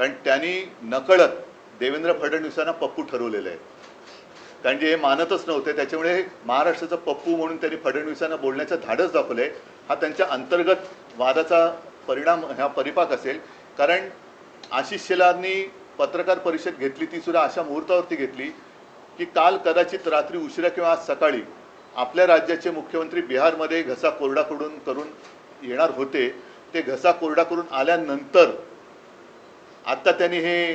कारण त्यांनी नकळत देवेंद्र फडणवीसांना पप्पू ठरवलेलं आहे. कारण जे हे मानतच नव्हते, त्याच्यामुळे महाराष्ट्राचा पप्पू म्हणून त्यांनी फडणवीसांना बोलण्याचं धाडस दाखवलं आहे. हा त्यांच्या अंतर्गत वादाचा परिणाम, हा परिपाक असेल. कारण आशिष शेलारनी पत्रकार परिषद घेतली, ती सुद्धा अशा मुहूर्तावरती घेतली की काल कदाचित रात्री उशिरा किंवा आज सकाळी आपल्या राज्याचे मुख्यमंत्री बिहारमध्ये घसा कोरडा करून येणार होते. ते घसा कोरडा करून आल्यानंतर आता त्यांनी हे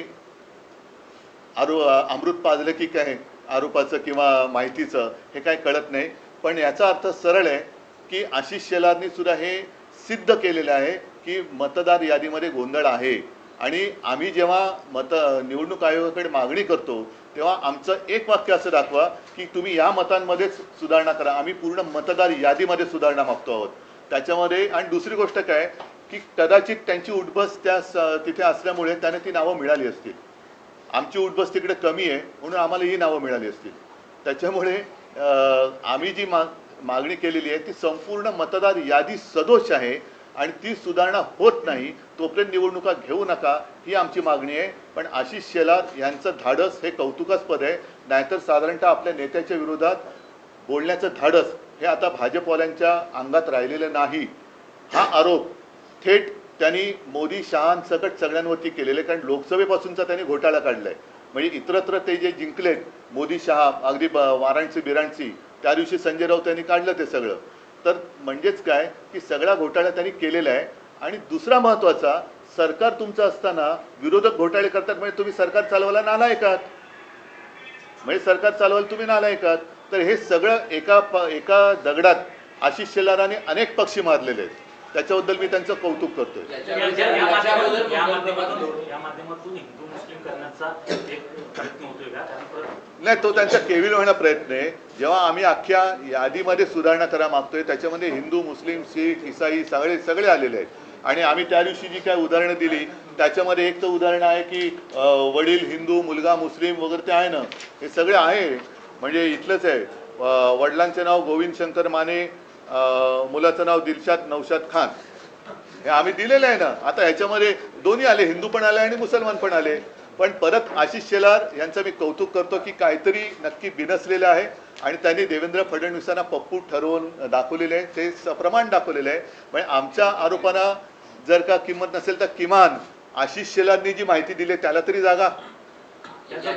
अमृत पाजलं की काय आरोपाचं किंवा माहितीचं, हे काय कळत नाही. पण याचा अर्थ सरळ आहे की आशिष शेलारनी सुद्धा हे सिद्ध केलेलं आहे की मतदार यादीमध्ये गोंधळ आहे. आणि आम्ही जेव्हा निवडणूक आयोगाकडे मागणी करतो तेव्हा आमचं एक वाक्य असं दाखवा की तुम्ही या मतांमध्येच सुधारणा करा. आम्ही पूर्ण मतदार यादीमध्ये सुधारणा मागतो आहोत त्याच्यामध्ये. आणि दुसरी गोष्ट काय की कदाचित त्यांची उठबस तिथे असल्यामुळे त्याने ती नावं मिळाली असतील. आमची उठबस तिकडे कमी आहे म्हणून आम्हाला ही नावं मिळाली असतील. त्याच्यामुळे आम्ही जी मागणी केलेली आहे ती संपूर्ण मतदार यादी सदोष आहे आणि ती सुधारणा होत नाही तोपर्यंत निवडणुका घेऊ नका, ही आमची मागणी आहे. पण आशिष शेलार यांचं धाडस हे कौतुकास्पद आहे. नाहीतर साधारणतः आपल्या नेत्याच्या विरोधात बोलण्याचं धाडस हे आता भाजपवाल्यांच्या अंगात राहिलेलं नाही. हा आरोप थेट त्यांनी मोदी शहांसकट सगळ्यांवरती केलेले. कारण लोकसभेपासूनचा त्यांनी घोटाळा काढलाय. म्हणजे इतरत्र ते जे जिंकलेत मोदी शहा, अगदी वाराणसी बिराणसी, त्या दिवशी संजय राऊत यांनी काढलं ते सगळं. तर म्हणजेच काय की सगळा घोटाळा त्यांनी केलेला आहे. आणि दुसरा महत्त्वाचा, सरकार तुमचं असताना विरोधक घोटाळे करतात म्हणजे तुम्ही सरकार चालवायला नालायकात, म्हणजे सरकार चालवायला तुम्ही नालायकात. तर हे सगळं एका दगडात आशिष शेलारांनी अनेक पक्षी मारलेले आहेत. त्याच्याबद्दल मी त्यांचं कौतुक करतोय. नाही, तो त्यांचा केविल होणं प्रयत्न आहे. जेव्हा आम्ही अख्ख्या यादीमध्ये सुधारणा करा मागतोय त्याच्यामध्ये हिंदू, मुस्लिम, शीख, ईसाई सगळे आलेले आहेत. आणि आम्ही त्या दिवशी जी काय उदाहरणं दिली त्याच्यामध्ये एक तर उदाहरण आहे की वडील हिंदू, मुलगा मुस्लिम वगैरे ते आहे ना, हे सगळे आहे. म्हणजे इथलंच आहे, वडिलांचे नाव गोविंद शंकर माने, मुलाचं नाव दिलशाद नौशाद खान, हे आम्ही दिलेलं आहे ना. आता ह्याच्यामध्ये दोन्ही आले, हिंदू पण आले आणि मुसलमान पण आले. पण परत आशिष शेलार यांचं मी कौतुक करतो की काहीतरी नक्की बिनसलेलं आहे आणि त्यांनी देवेंद्र फडणवीसांना पप्पू ठरवून दाखवलेलं आहे, ते प्रमाण दाखवलेलं आहे. म्हणजे आमच्या आरोपांना जर का किंमत नसेल तर किमान आशिष शेलारनी जी माहिती दिली त्याला तरी जागा.